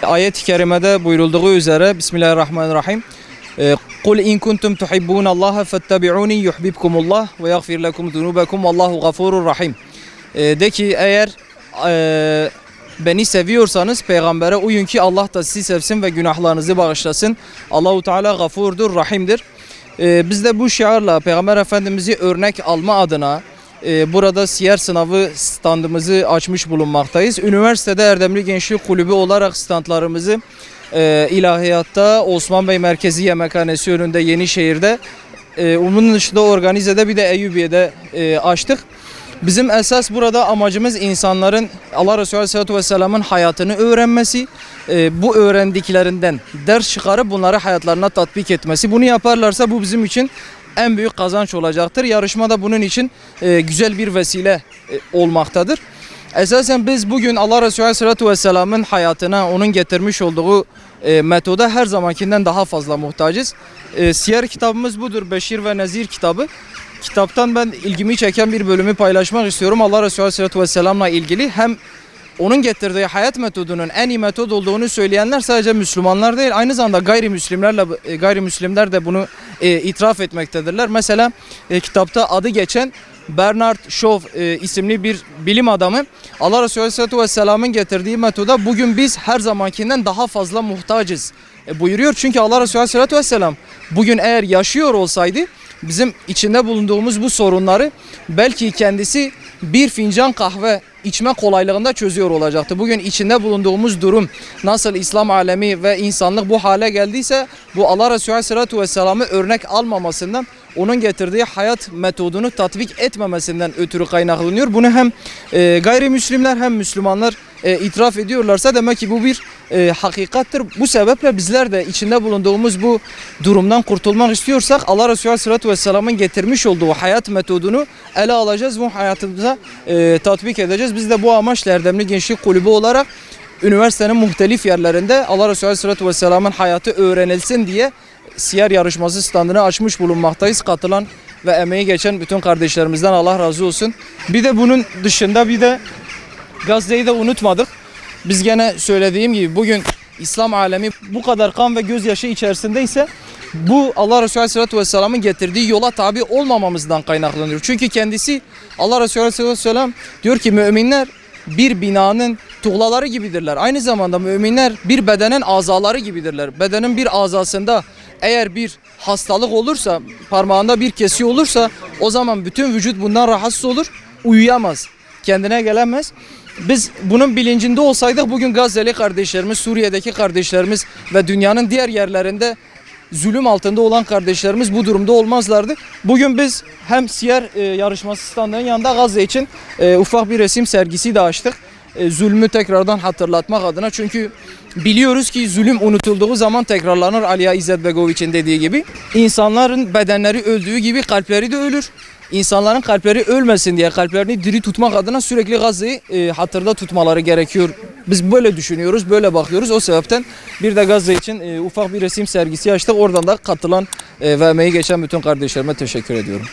Ayet-i kerimede buyurulduğu üzere Bismillahirrahmanirrahim. Kul in kuntum tuhibbunallaha fettabi'uni yuhibbukumullah ve yaghfir lekum zunubakum vallahu gafurur rahim. De ki eğer beni seviyorsanız peygambere uyun ki Allah da sizi sevsin ve günahlarınızı bağışlasın. Allahu Teala gafurdur, rahimdir. Biz de bu şiarla Peygamber Efendimiz'i örnek alma adına burada siyer sınavı standımızı açmış bulunmaktayız. Üniversitede Erdemli Gençlik Kulübü olarak standlarımızı İlahiyat'ta Osman Bey Merkezi Yemekhanesi önünde Yenişehir'de, onun dışında organizede bir de Eyyubiye'de açtık. Bizim esas burada amacımız insanların Allah Resulü Aleyhisselatü Vesselam'ın hayatını öğrenmesi, bu öğrendiklerinden ders çıkarıp bunları hayatlarına tatbik etmesi. Bunu yaparlarsa bu bizim için en büyük kazanç olacaktır. Yarışma da bunun için güzel bir vesile olmaktadır. Esasen biz bugün Allah Resulü Aleyhisselatü Vesselam'ın hayatına, onun getirmiş olduğu metoda her zamankinden daha fazla muhtacız. Siyer kitabımız budur, Beşir ve Nezir kitabı. Kitaptan ben ilgimi çeken bir bölümü paylaşmak istiyorum. Allah Resulü Aleyhisselatü Vesselam'la ilgili hem onun getirdiği hayat metodunun en iyi metod olduğunu söyleyenler sadece Müslümanlar değil, aynı zamanda gayrimüslimler de bunu itiraf etmektedirler. Mesela kitapta adı geçen Bernard Shaw isimli bir bilim adamı Allah Resulü Aleyhisselatü Vesselam'ın getirdiği metoda bugün biz her zamankinden daha fazla muhtacız buyuruyor. Çünkü Allah Resulü Aleyhisselatü Vesselam bugün eğer yaşıyor olsaydı bizim içinde bulunduğumuz bu sorunları belki kendisi bir fincan kahve içme kolaylığında çözüyor olacaktı. Bugün içinde bulunduğumuz durum nasıl İslam alemi ve insanlık bu hale geldiyse bu Allah Resulü Aleyhisselatü Vesselam'ı örnek almamasından, onun getirdiği hayat metodunu tatbik etmemesinden ötürü kaynaklanıyor. Bunu hem gayrimüslimler hem Müslümanlar itiraf ediyorlarsa demek ki bu bir hakikattir. Bu sebeple bizler de içinde bulunduğumuz bu durumdan kurtulmak istiyorsak Allah Resulü Aleyhisselatü Vesselam'ın getirmiş olduğu hayat metodunu ele alacağız, bu hayatımıza tatbik edeceğiz. Biz de bu amaçla Erdemli Gençlik Kulübü olarak üniversitenin muhtelif yerlerinde Allah Resulü Aleyhisselatü Vesselam'ın hayatı öğrenilsin diye siyer yarışması standını açmış bulunmaktayız. Katılan ve emeği geçen bütün kardeşlerimizden Allah razı olsun. Bir de bunun dışında bir de Gazze'yi de unutmadık. Biz gene söylediğim gibi bugün İslam alemi bu kadar kan ve gözyaşı içerisindeyse bu Allah Resulü Aleyhisselatü Vesselam'ın getirdiği yola tabi olmamamızdan kaynaklanıyor. Çünkü kendisi Allah Resulü Aleyhisselatü Vesselam diyor ki müminler bir binanın tuğlaları gibidirler. Aynı zamanda müminler bir bedenin azaları gibidirler. Bedenin bir azasında eğer bir hastalık olursa, parmağında bir kesiği olursa o zaman bütün vücut bundan rahatsız olur, uyuyamaz, kendine gelemez. Biz bunun bilincinde olsaydık bugün Gazze'li kardeşlerimiz, Suriye'deki kardeşlerimiz ve dünyanın diğer yerlerinde zulüm altında olan kardeşlerimiz bu durumda olmazlardı. Bugün biz hem siyer yarışması standının yanında Gazze için ufak bir resim sergisi de açtık. Zulmü tekrardan hatırlatmak adına, çünkü biliyoruz ki zulüm unutulduğu zaman tekrarlanır. Aliya İzzet Begoviç'in dediği gibi insanların bedenleri öldüğü gibi kalpleri de ölür. İnsanların kalpleri ölmesin diye kalplerini diri tutmak adına sürekli Gazze'yi hatırda tutmaları gerekiyor. Biz böyle düşünüyoruz, böyle bakıyoruz. O sebepten bir de Gazze için ufak bir resim sergisi açtık. Oradan da katılan ve emeği geçen bütün kardeşlerime teşekkür ediyorum.